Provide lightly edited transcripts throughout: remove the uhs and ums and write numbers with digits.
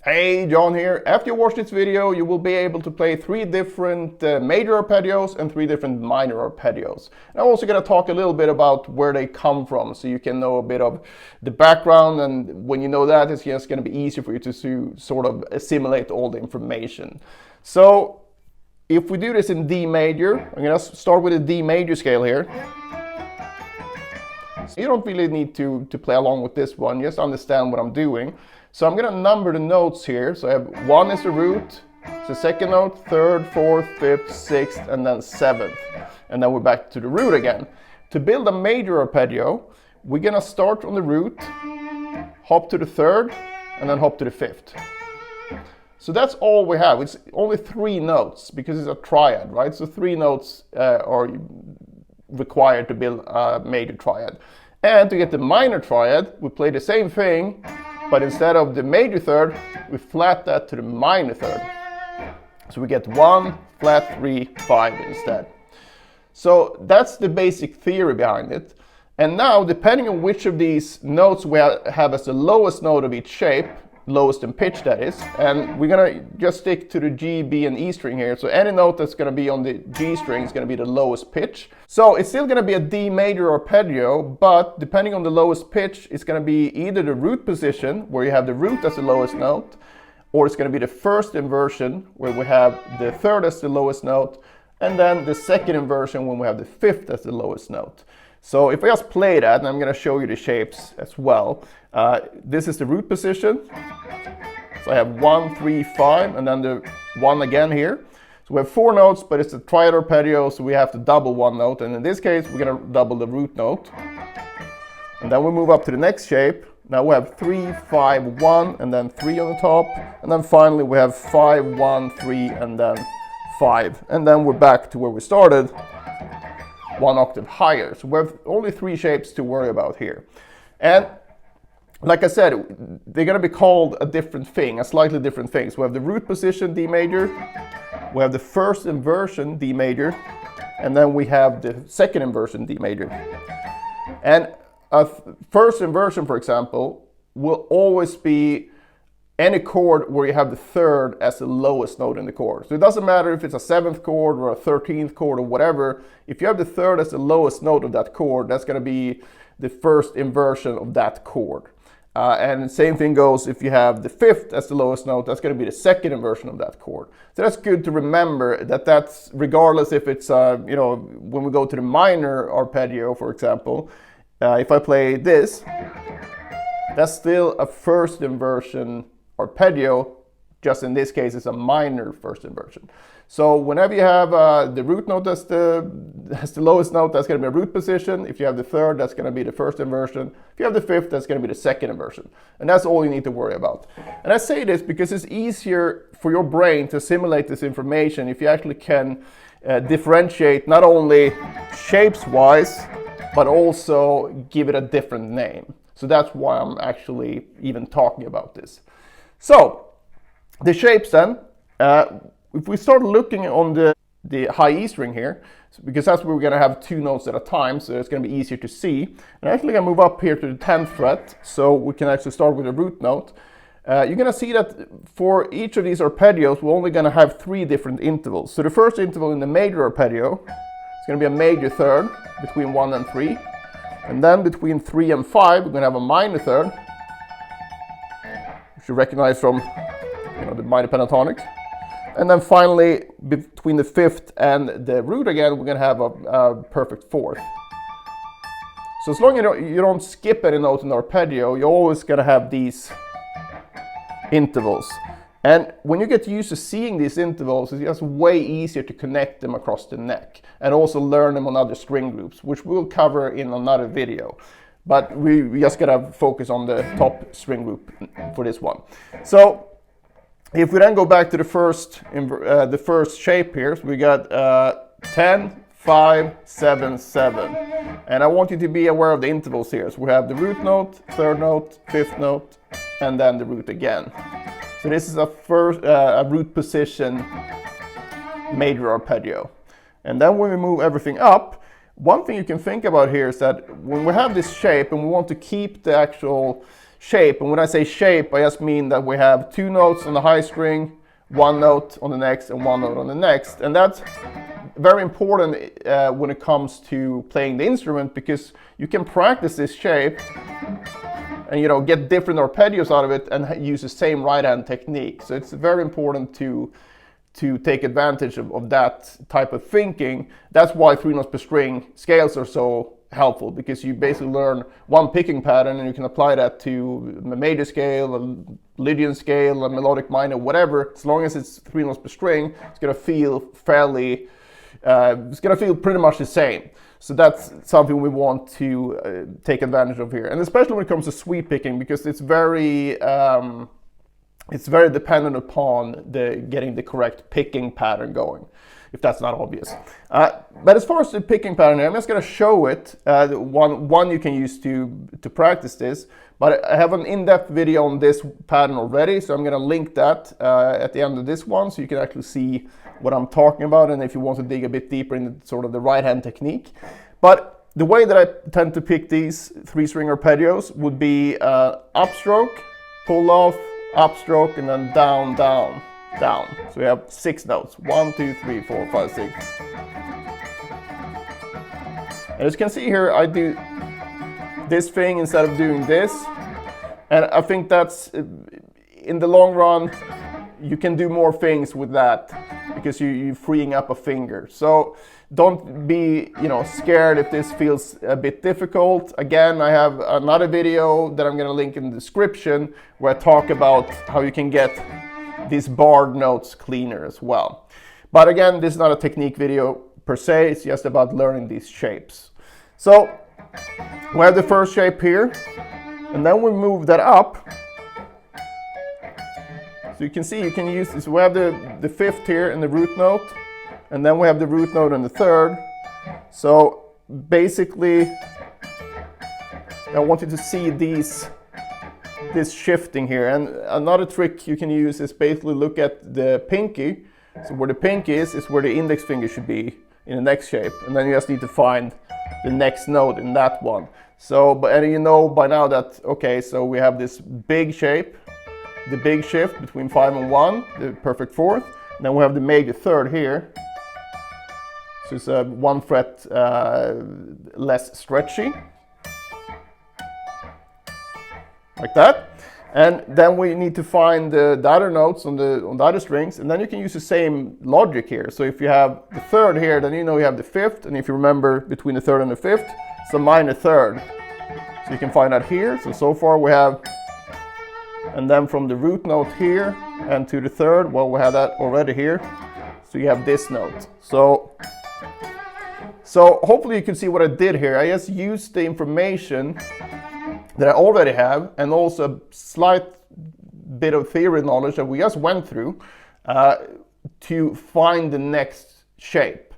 Hey, John here. After you watch this video, you will be able to play 3 different major arpeggios and 3 different minor arpeggios. And I'm also going to talk a little bit about where they come from, so you can know a bit of the background, and when you know that, it's just going to be easier for you to sort of assimilate all the information. So, if we do this in D major, I'm going to start with a D major scale here. So you don't really need to play along with this one, just understand what I'm doing. So I'm going to number the notes here. So I have 1 is the root, it's the second note, 3rd, 4th, 5th, 6th, and then 7th. And then we're back to the root again. To build a major arpeggio, we're going to start on the root, hop to the 3rd, and then hop to the 5th. So that's all we have. It's only 3 notes because it's a triad, right? So 3 notes are required to build a major triad. And to get the minor triad, we play the same thing, but instead of the major third, we flat that to the minor third. So we get 1, flat 3, 5 instead. So that's the basic theory behind it. And now, depending on which of these notes we have as the lowest note of each shape, lowest in pitch that is, and we're gonna just stick to the G, B, and E string here. So any note that's gonna be on the G string is gonna be the lowest pitch. So it's still gonna be a D major arpeggio, but depending on the lowest pitch, it's gonna be either the root position, where you have the root as the lowest note, or it's gonna be the first inversion, where we have the 3rd as the lowest note, and then the second inversion when we have the 5th as the lowest note. So if I just play that, and I'm going to show you the shapes as well. This is the root position. So I have 1, 3, 5, and then the 1 again here. So we have 4 notes, but it's a triad arpeggio, so we have to double 1 note. And in this case, we're going to double the root note. And then we move up to the next shape. Now we have 3, 5, 1, and then 3 on the top. And then finally we have 5, 1, 3, and then 5. And then we're back to where we started, 1 octave higher. So we have only 3 shapes to worry about here. And like I said, they're going to be called a different thing, a slightly different thing. So we have the root position D major, we have the first inversion D major, and then we have the second inversion D major. And a first inversion, for example, will always be any chord where you have the 3rd as the lowest note in the chord. So it doesn't matter if it's a 7th chord or a 13th chord or whatever. If you have the 3rd as the lowest note of that chord, that's going to be the first inversion of that chord. And the same thing goes if you have the 5th as the lowest note, that's going to be the second inversion of that chord. So that's good to remember that that's regardless if it's, when we go to the minor arpeggio, for example, if I play this, that's still a first inversion arpeggio, just in this case it's a minor first inversion. So whenever you have the root note as the lowest note, that's going to be a root position. If you have the 3rd, that's going to be the first inversion. If you have the 5th, that's going to be the second inversion. And that's all you need to worry about. And I say this because it's easier for your brain to assimilate this information if you actually can differentiate not only shapes-wise, but also give it a different name. So that's why I'm actually even talking about this. So, the shapes then, if we start looking on the high E string here, because that's where we're going to have 2 notes at a time, so it's going to be easier to see. And actually I'm going to move up here to the 10th fret, so we can actually start with a root note. You're going to see that for each of these arpeggios, we're only going to have 3 different intervals. So the first interval in the major arpeggio is going to be a major 3rd between 1 and 3. And then between 3 and 5, we're going to have a minor 3rd, which you recognize from the minor pentatonics. And then finally, between the 5th and the root again, we're going to have a perfect 4th. So as long as you don't skip any note in the arpeggio, you're always going to have these intervals. And when you get used to seeing these intervals, it's just way easier to connect them across the neck and also learn them on other string groups, which we'll cover in another video. But we just gotta focus on the top string group for this one. So if we then go back to the first shape here, so we got 10, 5, 7, 7. And I want you to be aware of the intervals here. So we have the root note, 3rd note, 5th note, and then the root again. So this is a root position major arpeggio. And then when we move everything up, one thing you can think about here is that when we have this shape and we want to keep the actual shape. And when I say shape, I just mean that we have 2 notes on the high string, 1 note on the next, and 1 note on the next. And that's very important when it comes to playing the instrument, because you can practice this shape and, you know, get different arpeggios out of it and use the same right hand technique. So it's very important to take advantage of that type of thinking. That's why 3 notes per string scales are so helpful, because you basically learn one picking pattern and you can apply that to a major scale, a Lydian scale, a melodic minor, whatever. As long as it's 3 notes per string, it's going to feel fairly, it's going to feel pretty much the same. So that's something we want to take advantage of here, and especially when it comes to sweep picking, because it's very dependent upon getting the correct picking pattern going, if that's not obvious. But as far as the picking pattern, I'm just going to show it. One you can use to practice this, but I have an in-depth video on this pattern already, so I'm going to link that at the end of this one, so you can actually see what I'm talking about, and if you want to dig a bit deeper in sort of the right-hand technique. But the way that I tend to pick these 3-string arpeggios would be upstroke, pull off, upstroke, and then down, down, down. So we have 6 notes. 1, 2, 3, 4, 5, 6. And as you can see here, I do this thing instead of doing this. And I think that's, in the long run, you can do more things with that, because you're freeing up a finger. So don't be, you know, scared if this feels a bit difficult. Again, I have another video that I'm going to link in the description where I talk about how you can get these barred notes cleaner as well. But again, this is not a technique video per se, it's just about learning these shapes. So we have the first shape here, and then we move that up. So you can see, you can use this. We have the 5th here and the root note, and then we have the root note and the 3rd. So basically, I want you to see this shifting here. And another trick you can use is basically look at the pinky. So where the pinky is where the index finger should be in the next shape, and then you just need to find the next note in that one. So, and you know by now that, okay, so we have this big shape, the big shift between 5 and 1, the perfect 4th. And then we have the major 3rd here. So it's a 1 fret less stretchy. Like that. And then we need to find the other notes on the other strings, and then you can use the same logic here. So if you have the 3rd here, then you know you have the 5th, and if you remember between the 3rd and the 5th, it's a minor 3rd. So you can find that here. So far we have, and then from the root note here and to the 3rd, well, we have that already here. So you have this note. So hopefully you can see what I did here. I just used the information that I already have, and also a slight bit of theory knowledge that we just went through to find the next shape.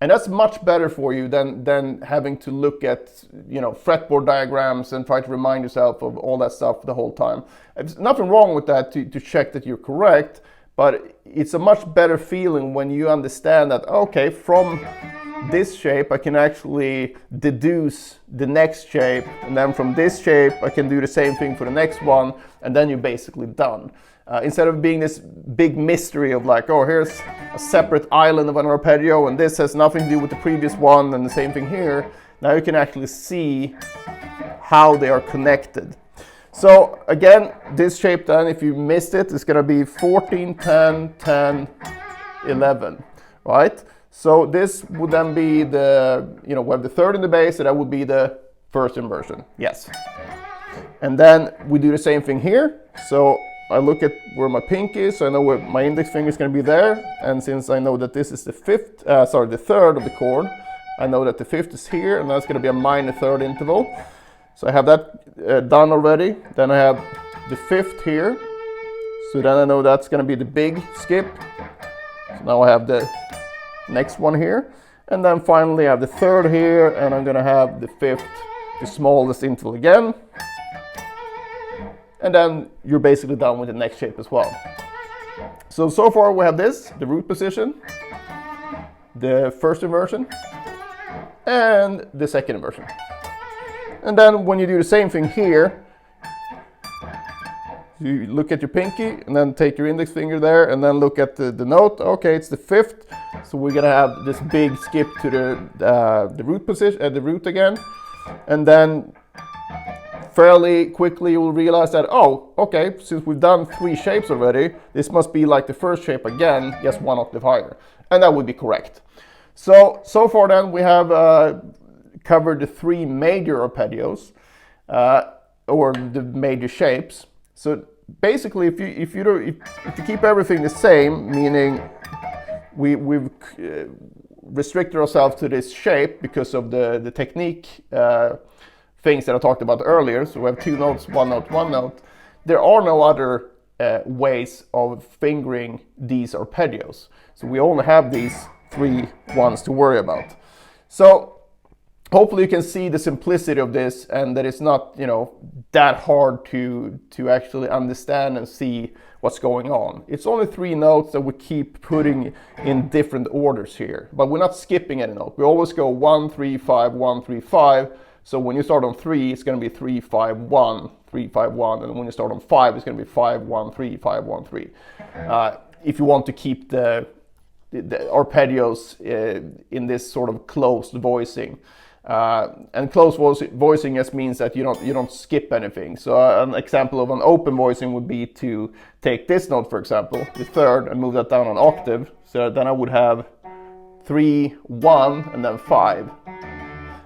And that's much better for you than having to look at, you know, fretboard diagrams and try to remind yourself of all that stuff the whole time. There's nothing wrong with that to check that you're correct, but it's a much better feeling when you understand that, okay, from this shape I can actually deduce the next shape, and then from this shape I can do the same thing for the next one, and then you're basically done. Instead of being this big mystery of like, oh, here's a separate island of an arpeggio and this has nothing to do with the previous one, and the same thing here. Now you can actually see how they are connected. So again, this shape then, if you missed it, is going to be 14, 10, 10, 11, right? So this would then be the, you know, we have the 3rd in the bass, so that would be the 1st inversion, yes. And then we do the same thing here. So I look at where my pinky is, so I know where my index finger is going to be there. And since I know that this is the 3rd of the chord, I know that the 5th is here, and that's going to be a minor 3rd interval. So I have that done already. Then I have the 5th here. So then I know that's going to be the big skip. So now I have the next one here. And then finally I have the 3rd here, and I'm going to have the 5th, the smallest interval again. And then you're basically done with the next shape as well. So far we have this, the root position, the 1st inversion, and the 2nd inversion. And then when you do the same thing here, So you look at your pinky and then take your index finger there and then look at the note. Okay, it's the 5th. So we're gonna have this big skip to the root position, the root again. And then fairly quickly you'll realize that, oh, okay, since we've done 3 shapes already, this must be like the first shape again, just 1 octave higher. And that would be correct. So far then we have covered the 3 major arpeggios, or the major shapes. So basically, if you keep everything the same, meaning we've restricted ourselves to this shape because of the technique things that I talked about earlier. So we have 2 notes, 1 note, 1 note. There are no other ways of fingering these arpeggios. So we only have these 3 ones to worry about. So hopefully you can see the simplicity of this, and that it's not, you know, that hard to actually understand and see what's going on. It's only 3 notes that we keep putting in different orders here, but we're not skipping any note. We always go 1, 3, 5, 1, 3, 5. So when you start on 3, it's going to be 3, 5, 1, 3, 5, 1, and when you start on 5, it's going to be 5, 1, 3, 5, 1, 3. If you want to keep the arpeggios in this sort of closed voicing. And closed voicing just means that you don't skip anything. So an example of an open voicing would be to take this note, for example, the 3rd, and move that down an octave. So then I would have 3, 1, and then 5.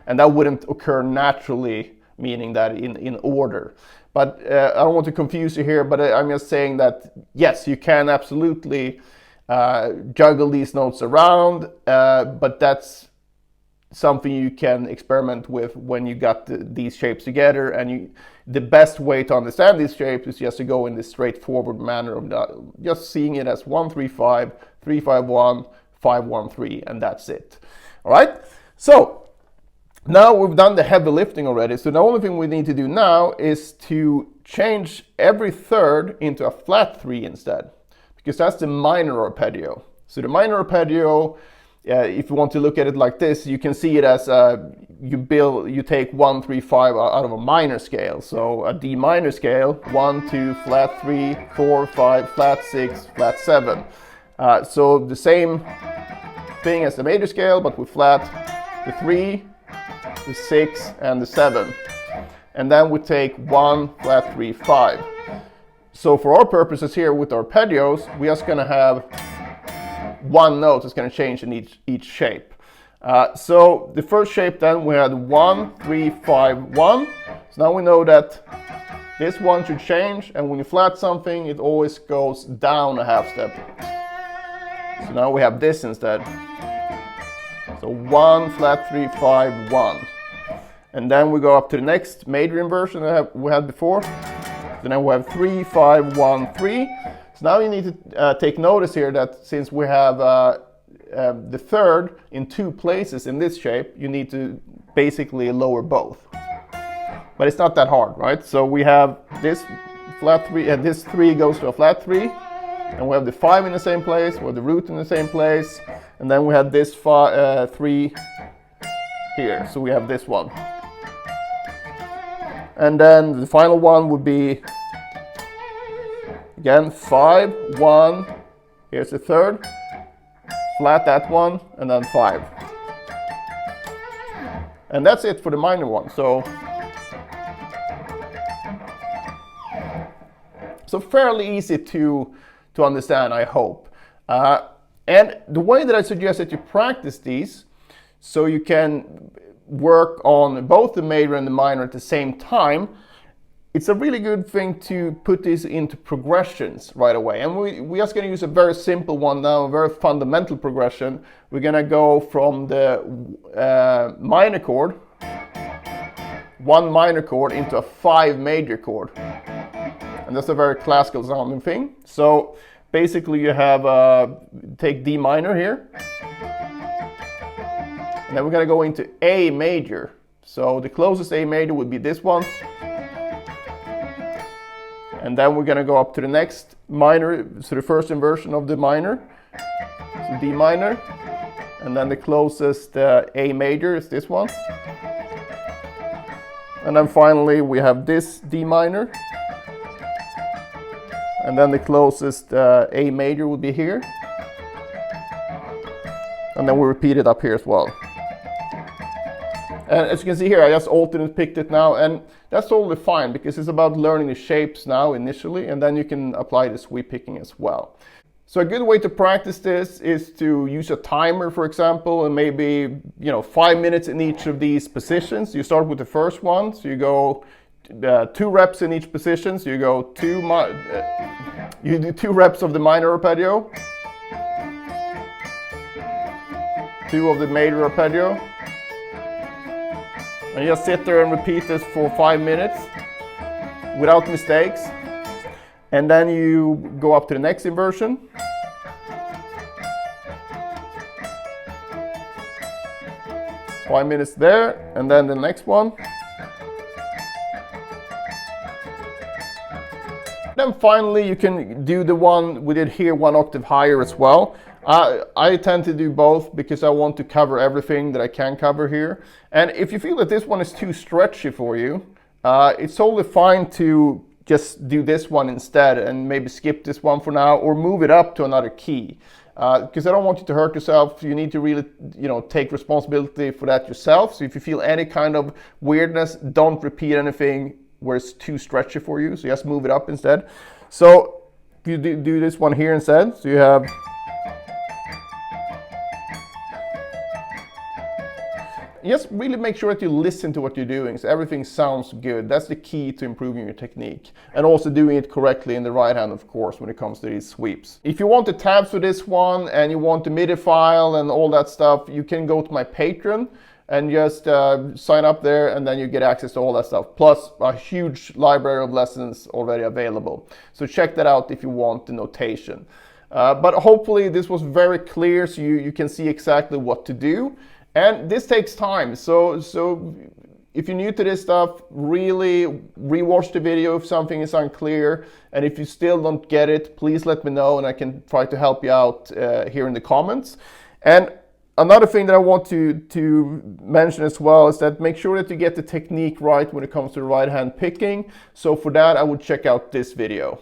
And that wouldn't occur naturally, meaning that in order. But I don't want to confuse you here, but I'm just saying that, yes, you can absolutely juggle these notes around, but that's something you can experiment with when you got these shapes together. And the best way to understand these shapes is just to go in this straightforward manner of just seeing it as 1, 3, 5, 3, 5, 1, 5, 1, 3, and that's it. All right, so now we've done the heavy lifting already, so the only thing we need to do now is to change every 3rd into a flat 3 instead, because that's the minor arpeggio. So the minor arpeggio, if you want to look at it like this, you can see it as you take 1, 3, 5 out of a minor scale. So a D minor scale, 1, 2, flat 3, 4, 5, flat 6, flat 7. So the same thing as the major scale, but with flat the 3, the 6, and the 7. And then we take 1, flat 3, 5. So for our purposes here with arpeggios, we're just going to have 1 note that's going to change in each shape. So the first shape then we had 1, 3, 5, 1. So now we know that this one should change, and when you flat something, it always goes down a half step. So now we have this instead. So 1, flat 3, 5, 1. And then we go up to the next major inversion that we had before. So now we have 3, 5, 1, 3. So now you need to take notice here that since we have the 3rd in 2 places in this shape, you need to basically lower both. But it's not that hard, right? So we have this flat 3, this 3 goes to a flat 3, and we have the 5 in the same place, we have the root in the same place, and then we have this 3 here, so we have this one. And then the final one would be, again, 5, 1, here's the 3rd, flat that one, and then 5. And that's it for the minor one. So fairly easy to understand, I hope. And the way that I suggest that you practice these, so you can work on both the major and the minor at the same time, it's a really good thing to put these into progressions right away. And we're just going to use a very simple one now, a very fundamental progression. We're going to go from the minor chord, 1 minor chord, into a 5 major chord. And that's a very classical sounding thing. So basically you have, take D minor here. And then we're going to go into A major. So the closest A major would be this one. And then we're going to go up to the next minor, so the first inversion of the minor. So D minor. And then the closest A major is this one. And then finally we have this D minor. and then the closest A major would be here. And then we repeat it up here as well. And as you can see here, I just alternate picked it now, and that's totally fine because it's about learning the shapes now initially, and then you can apply the sweep picking as well. So a good way to practice this is to use a timer, for example, and maybe 5 minutes in each of these positions. You start with the first one, so you go 2 reps in each position. So you go you do 2 reps of the minor arpeggio, 2 of the major arpeggio, and you just sit there and repeat this for 5 minutes without mistakes. And then you go up to the next inversion. Five minutes there, and then the next one. Then finally you can do the one we did here 1 octave higher as well. I tend to do both because I want to cover everything that I can cover here. And if you feel that this one is too stretchy for you, it's totally fine to just do this one instead and maybe skip this one for now or move it up to another key. Because I don't want you to hurt yourself. You need to really, take responsibility for that yourself. So if you feel any kind of weirdness, don't repeat anything where it's too stretchy for you. So just move it up instead. So you do this one here instead. So you have. Just really make sure that you listen to what you're doing so everything sounds good. That's the key to improving your technique. And also doing it correctly in the right hand, of course, when it comes to these sweeps. If you want the tabs for this one and you want the MIDI file and all that stuff, you can go to my Patreon and just sign up there, and then you get access to all that stuff. Plus a huge library of lessons already available. So check that out if you want the notation. But hopefully this was very clear so you can see exactly what to do. And this takes time, so if you're new to this stuff, really rewatch the video if something is unclear. And if you still don't get it, please let me know and I can try to help you out here in the comments. And another thing that I want to mention as well is that make sure that you get the technique right when it comes to right hand picking. So for that, I would check out this video.